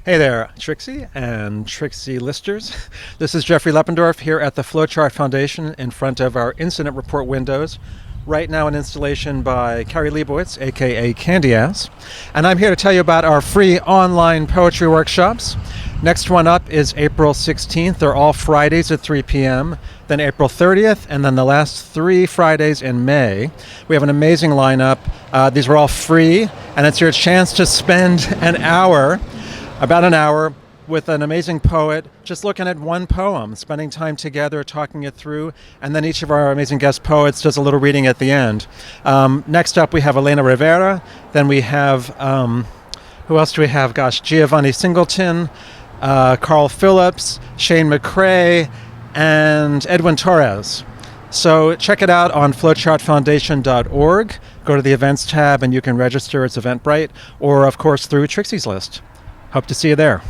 Hey there, Trixie and Trixie Listers. This is Jeffrey Leppendorf here at the Flowchart Foundation in front of our incident report windows. Right now an installation by Carrie Leibowitz, aka Candy Ass. And I'm here to tell you about our free online poetry workshops. Next one up is April 16th. They're all Fridays at 3 p.m. Then April 30th, and then the last 3 Fridays in May. We have an amazing lineup. These are all free, and it's your chance to spend about an hour with an amazing poet, just looking at one poem, spending time together, talking it through, and then each of our amazing guest poets does a little reading at the end. Next up, we have Elena Rivera. Then we have, who else do we have? Giovanni Singleton, Carl Phillips, Shane McCrae, and Edwin Torres. So check it out on flowchartfoundation.org. Go to the events tab and you can register. It's Eventbrite, or of course through Trixie's List. Hope to see you there.